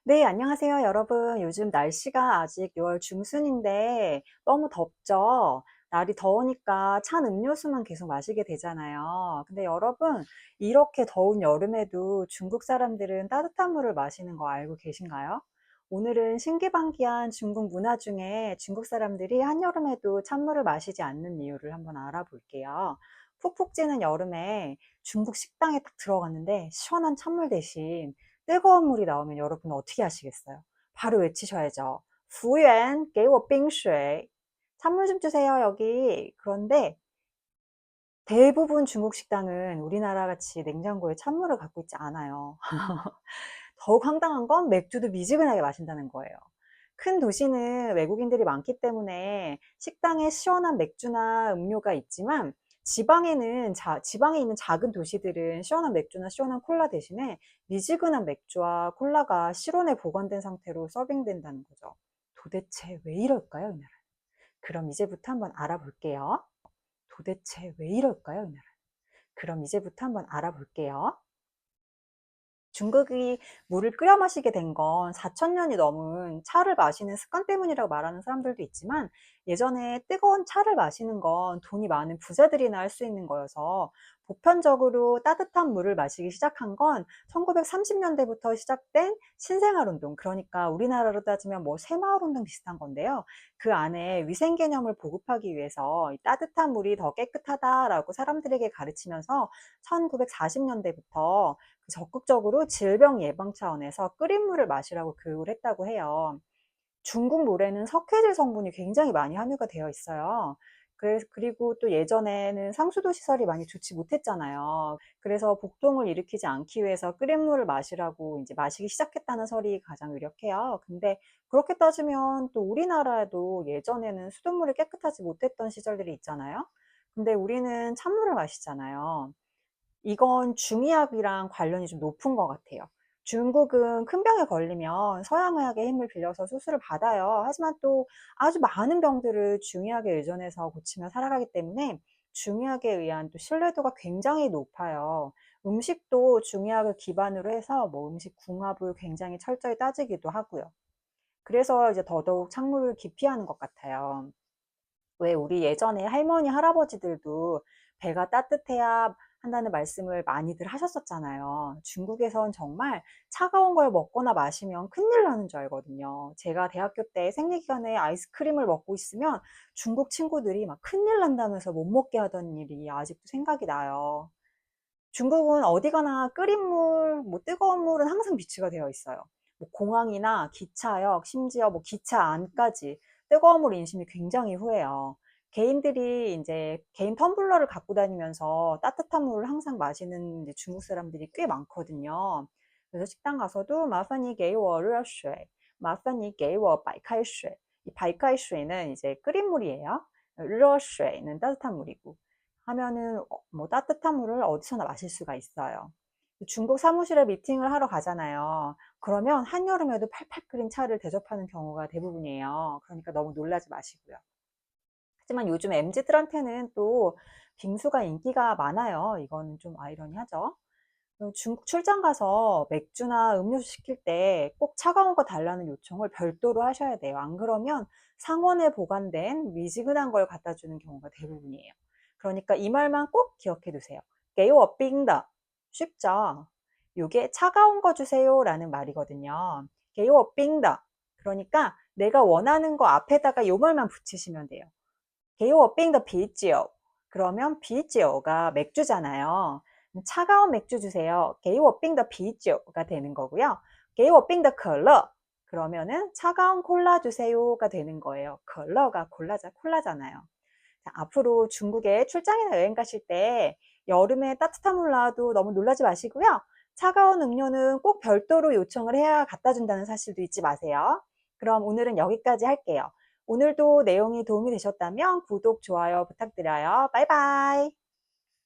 네, 안녕하세요, 여러분. 요즘 날씨가 아직 6월 중순인데 너무 덥죠? 날이 더우니까 찬 음료수만 계속 마시게 되잖아요. 근데 여러분, 이렇게 더운 여름에도 중국 사람들은 따뜻한 물을 마시는 거 알고 계신가요? 오늘은 신기반기한 중국 문화 중에 중국 사람들이 한여름에도 찬물을 마시지 않는 이유를 한번 알아볼게요. 푹푹 찌는 여름에 중국 식당에 딱 들어갔는데 시원한 찬물 대신 뜨거운 물이 나오면 여러분 어떻게 하시겠어요? 바로 외치셔야죠. 服务员,给我冰水. 찬물 좀 주세요, 여기. 그런데 대부분 중국 식당은 우리나라 같이 냉장고에 찬물을 갖고 있지 않아요. 더욱 황당한 건 맥주도 미지근하게 마신다는 거예요. 큰 도시는 외국인들이 많기 때문에 식당에 시원한 맥주나 음료가 있지만 지방에 있는 작은 도시들은 시원한 맥주나 시원한 콜라 대신에 미지근한 맥주와 콜라가 실온에 보관된 상태로 서빙된다는 거죠. 도대체 왜 이럴까요, 이 나라? 그럼 이제부터 한번 알아볼게요. 도대체 왜 이럴까요, 이 나라? 그럼 이제부터 한번 알아볼게요. 중국이 물을 끓여 마시게 된 건 4,000년이 넘은 차를 마시는 습관 때문이라고 말하는 사람들도 있지만, 예전에 뜨거운 차를 마시는 건 돈이 많은 부자들이나 할 수 있는 거여서 보편적으로 따뜻한 물을 마시기 시작한 건 1930년대부터 시작된 신생활 운동, 그러니까 우리나라로 따지면 뭐 새마을 운동 비슷한 건데요. 그 안에 위생 개념을 보급하기 위해서 이 따뜻한 물이 더 깨끗하다라고 사람들에게 가르치면서 1940년대부터 적극적으로 질병 예방 차원에서 끓인 물을 마시라고 교육을 했다고 해요. 중국 물에는 석회질 성분이 굉장히 많이 함유가 되어 있어요. 그리고 또 예전에는 상수도 시설이 많이 좋지 못했잖아요. 그래서 복통을 일으키지 않기 위해서 끓인 물을 마시라고 이제 마시기 시작했다는 설이 가장 유력해요. 근데 그렇게 따지면 또 우리나라에도 예전에는 수돗물이 깨끗하지 못했던 시절들이 있잖아요. 근데 우리는 찬물을 마시잖아요. 이건 중의학이랑 관련이 좀 높은 것 같아요. 중국은 큰 병에 걸리면 서양의학의 힘을 빌려서 수술을 받아요. 하지만 또 아주 많은 병들을 중의학에 의존해서 고치며 살아가기 때문에 중의학에 의한 또 신뢰도가 굉장히 높아요. 음식도 중의학을 기반으로 해서 뭐 음식 궁합을 굉장히 철저히 따지기도 하고요. 그래서 이제 더더욱 창문을 기피하는 것 같아요. 왜 우리 예전에 할머니, 할아버지들도 배가 따뜻해야 한다는 말씀을 많이들 하셨었잖아요. 중국에선 정말 차가운 걸 먹거나 마시면 큰일 나는 줄 알거든요. 제가 대학교 때 생리기간에 아이스크림을 먹고 있으면 중국 친구들이 막 큰일 난다면서 못 먹게 하던 일이 아직도 생각이 나요. 중국은 어디 가나 끓인 물, 뭐 뜨거운 물은 항상 비치가 되어 있어요. 뭐 공항이나 기차역, 심지어 뭐 기차 안까지 뜨거운 물 인심이 굉장히 후해요. 개인들이 이제 개인 텀블러를 갖고 다니면서 따뜻한 물을 항상 마시는 이제 중국 사람들이 꽤 많거든요. 그래서 식당 가서도 마파니 게이워热水, 마파니 게이워 白开水. 이 白开水는 이제 끓인 물이에요. 热水는 따뜻한 물이고. 하면은 뭐 따뜻한 물을 어디서나 마실 수가 있어요. 중국 사무실에 미팅을 하러 가잖아요. 그러면 한여름에도 팔팔 끓인 차를 대접하는 경우가 대부분이에요. 그러니까 너무 놀라지 마시고요. 하지만 요즘 MZ들한테는 또 빙수가 인기가 많아요. 이거는 좀 아이러니하죠. 중국 출장 가서 맥주나 음료수 시킬 때 꼭 차가운 거 달라는 요청을 별도로 하셔야 돼요. 안 그러면 상온에 보관된 미지근한 걸 갖다 주는 경우가 대부분이에요. 그러니까 이 말만 꼭 기억해 두세요. 给我冰的. 쉽죠? 요게 차가운 거 주세요 라는 말이거든요. 给我冰的. 그러니까 내가 원하는 거 앞에다가 요 말만 붙이시면 돼요. 给我冰的啤酒. 그러면 啤酒가 맥주잖아요. 차가운 맥주 주세요. 给我冰的啤酒가 되는 거고요. 给我冰的可乐. 그러면은 차가운 콜라 주세요가 되는 거예요. 컬러가 콜라잖아요. 자, 앞으로 중국에 출장이나 여행 가실 때 여름에 따뜻한 물 나와도 너무 놀라지 마시고요. 차가운 음료는 꼭 별도로 요청을 해야 갖다 준다는 사실도 잊지 마세요. 그럼 오늘은 여기까지 할게요. 오늘도 내용이 도움이 되셨다면 구독, 좋아요 부탁드려요. 바이바이.